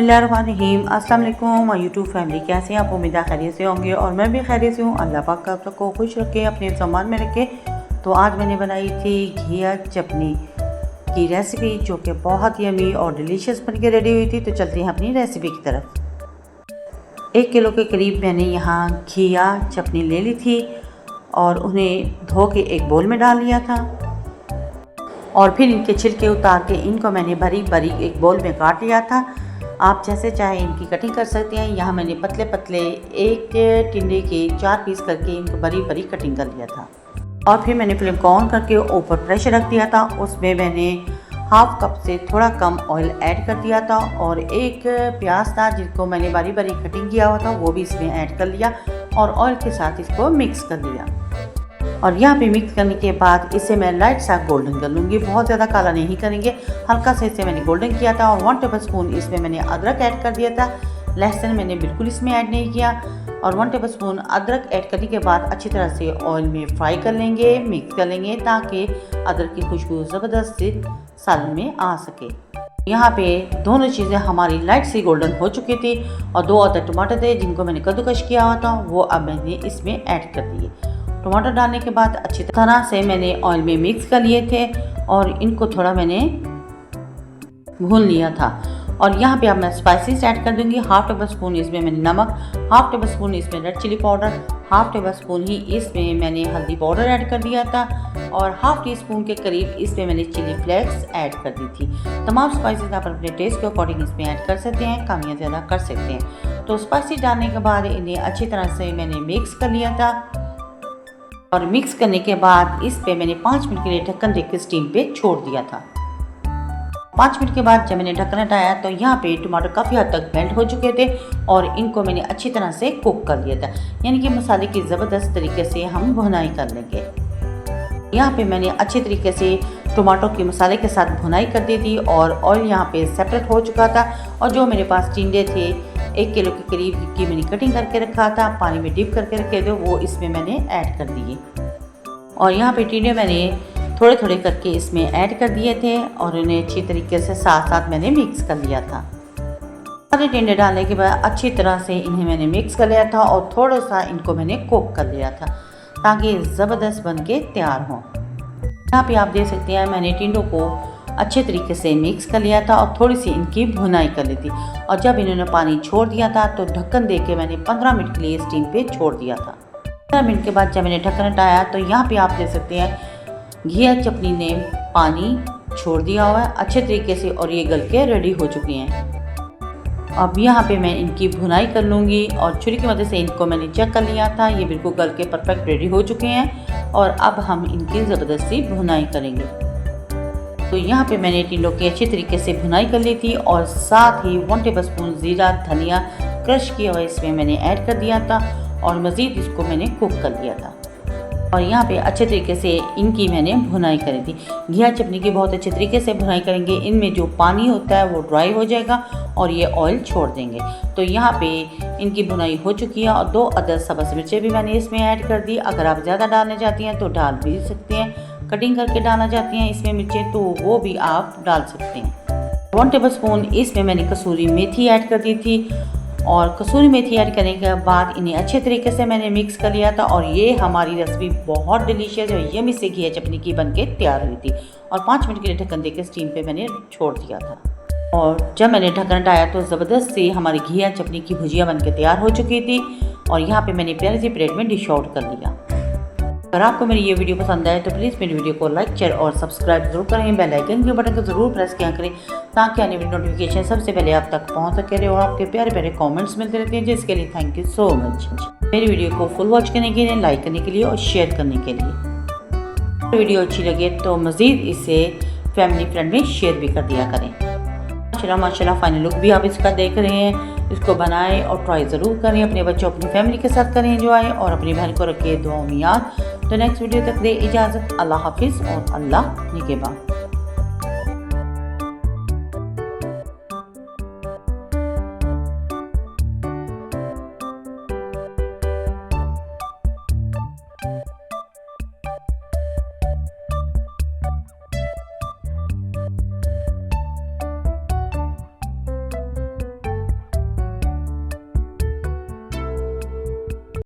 बिस्मिल्लाहिर्रहमानिर्रहीम। अस्सलाम वालेकुम माय यूट्यूब फैमिली, कैसे हैं आप? उम्मीद है खैरियत से होंगे और मैं भी खैरियत से हूँ। अल्लाह पाक का आप सबको खुश रखे, अपने सामान में रखे। तो आज मैंने बनाई थी घिया चटनी की रेसिपी, जो कि बहुत ही यमी और डिलीशियस बन के रेडी हुई थी। तो चलते हैं अपनी रेसिपी की तरफ। 1 किलो के करीब मैंने यहाँ घिया चटनी ले ली थी और उन्हें धो के एक बोल में डाल लिया था और फिर इनके छिलके उतार के इनको मैंने बारीक बारीक एक बोल में काट लिया था। आप जैसे चाहे इनकी कटिंग कर सकते हैं। यहाँ मैंने पतले पतले एक टिंडे के 4 पीस करके इनको बारीक बारीक कटिंग कर लिया था और फिर मैंने फ्लेम को ऑन करके ऊपर प्रेशर रख दिया था। उसमें मैंने हाफ कप से थोड़ा कम ऑयल ऐड कर दिया था और एक प्याज था जिसको मैंने बारीक बारीक कटिंग किया हुआ था, वो भी इसमें ऐड कर लिया और ऑयल के साथ इसको मिक्स कर लिया। और यहाँ पे मिक्स करने के बाद इसे मैं लाइट सा गोल्डन कर लूँगी, बहुत ज़्यादा काला नहीं करेंगे, हल्का से इसे मैंने गोल्डन किया था। और 1 टेबल स्पून इसमें मैंने अदरक ऐड कर दिया था, लहसुन मैंने बिल्कुल इसमें ऐड नहीं किया। और 1 टेबल स्पून अदरक ऐड करने के बाद अच्छी तरह से ऑयल में फ्राई कर लेंगे, मिक्स कर लेंगे ताकि अदरक की खुशबू ज़बरदस्त से सालन में आ सके। यहाँ पे दोनों चीज़ें हमारी लाइट सी गोल्डन हो चुकी थी और 2 अदर टमाटर थे जिनको मैंने कद्दूकश किया हुआ था, वो अब मैंने इसमें ऐड कर दिए। टमाटर डालने के बाद अच्छी तरह से मैंने ऑयल में मिक्स कर लिए थे और इनको थोड़ा मैंने भून लिया था। और यहाँ पे अब मैं स्पाइसेस ऐड कर दूंगी। 1/2 टेबल स्पून इसमें मैंने नमक, 1/2 टेबल स्पून इसमें red chilli powder, 1/2 tablespoon ही इसमें मैंने हल्दी पाउडर ऐड कर दिया था और 1/2 टीस्पून के करीब इसमें मैंने चिली फ्लेक्स ऐड कर दी थी। तमाम स्पाइसेस आप अपने टेस्ट के अकॉर्डिंग इसमें ऐड कर सकते हैं, कम या ज़्यादा कर सकते हैं। तो स्पाइसेस डालने के बाद इन्हें अच्छी तरह से मैंने मिक्स कर लिया था और मिक्स करने के बाद इस पे मैंने 5 मिनट के लिए ढक्कन देकर स्टीम पे छोड़ दिया था। 5 मिनट के बाद जब मैंने ढक्कन हटाया तो यहाँ पे टमाटर काफ़ी हद तक मेल्ट हो चुके थे और इनको मैंने अच्छी तरह से कुक कर लिया था, यानी कि मसाले की ज़बरदस्त तरीके से हम भुनाई कर लेंगे। यहाँ पे मैंने अच्छे तरीके से टमाटो की मसाले के साथ भुनाई कर दी थी और ऑयल यहाँ पे सेपरेट हो चुका था। और जो मेरे पास टिंडे थे 1 किलो के करीब की मैंने कटिंग करके रखा था, पानी में डिप करके रखे थे, वो इसमें मैंने ऐड कर दिए। और यहाँ पे टिंडे मैंने थोड़े थोड़े करके इसमें ऐड कर दिए थे और उन्हें अच्छी तरीके से साथ साथ मैंने मिक्स कर लिया था। सारे टिंडे डालने के बाद अच्छी तरह से इन्हें मैंने मिक्स कर लिया था और थोड़ा सा इनको मैंने कुक कर लिया था ताकि ज़बरदस्त बन के तैयार हों। यहाँ पे आप देख सकते हैं मैंने टिंडों को अच्छे तरीके से मिक्स कर लिया था और थोड़ी सी इनकी भुनाई कर ली थी। और जब इन्होंने पानी छोड़ दिया था तो ढक्कन दे के मैंने 15 मिनट के लिए स्टीम पे छोड़ दिया था। 15 मिनट के बाद जब मैंने ढक्कन हटाया तो यहाँ पे आप देख सकते हैं घिया चटनी ने पानी छोड़ दिया हुआ है अच्छे तरीके से और ये गल के रेडी हो चुकी हैं। अब यहाँ पे मैं इनकी भुनाई कर लूँगी और छुरी की मदद से इनको मैंने चेक कर लिया था, ये बिल्कुल गल के परफेक्ट रेडी हो चुके हैं और अब हम इनकी ज़बरदस्ती भुनाई करेंगे। तो यहाँ पे मैंने टिंडों की अच्छी तरीके से भुनाई कर ली थी और साथ ही 1 टेबल स्पून ज़ीरा धनिया क्रश किया हुआ इसमें मैंने ऐड कर दिया था और मज़ीद इसको मैंने कुक कर लिया था। और यहाँ पे अच्छे तरीके से इनकी मैंने भुनाई करी थी। घिया चटनी की बहुत अच्छे तरीके से भुनाई करेंगे, इनमें जो पानी होता है वो ड्राई हो जाएगा और ये ऑयल छोड़ देंगे। तो यहाँ पे इनकी भुनाई हो चुकी है और 2 अदर सब्ज़ मिर्चें भी मैंने इसमें ऐड कर दी। अगर आप ज़्यादा डालना चाहती हैं तो डाल भी सकते हैं, कटिंग करके डालना चाहती हैं इसमें मिर्चें तो वो भी आप डाल सकते हैं। 1 टेबल स्पून इसमें मैंने कसूरी मेथी ऐड कर दी थी और कसूरी मेथी ऐड करने के बाद इन्हें अच्छे तरीके से मैंने मिक्स कर लिया था और ये हमारी रेसिपी बहुत डिलीशियस और यमी से घिया चटनी की बनके तैयार हुई थी। और 5 मिनट के लिए ढक्कन देकर स्टीम पे मैंने छोड़ दिया था और जब मैंने ढक्कन हटाया तो ज़बरदस्त से हमारी घिया चटनी की भुजिया बनके तैयार हो चुकी थी और यहाँ पे मैंने प्यारी सी प्लेट में डिश आउट कर लिया। अगर आपको मेरी ये वीडियो पसंद आए तो प्लीज़ मेरी वीडियो को लाइक शेयर और सब्सक्राइब जरूर करें, बेल आइकन के बटन को ज़रूर प्रेस किया करें ताकि आने वाली नोटिफिकेशन सबसे पहले आप तक पहुंच सके और आपके प्यारे प्यारे कमेंट्स मिलते रहते हैं, जिसके लिए थैंक यू सो मच। मेरी वीडियो को फुल वॉच करने के लिए, लाइक करने के लिए और शेयर करने के लिए। वीडियो अच्छी लगे तो मज़ीद इसे फैमिली फ्रेंड में शेयर भी कर दिया करें। माशाल्लाह फाइनल लुक भी आप इसका देख रहे हैं, इसको बनाएं और ट्राई ज़रूर करें, अपने बच्चों अपनी फैमिली के साथ करें एंजॉय और अपनी बहन को रखें दुआओं में याद। तो नेक्स्ट वीडियो तक दे इजाज़त। अल्लाह हाफिज़ और अल्लाह निगहबान।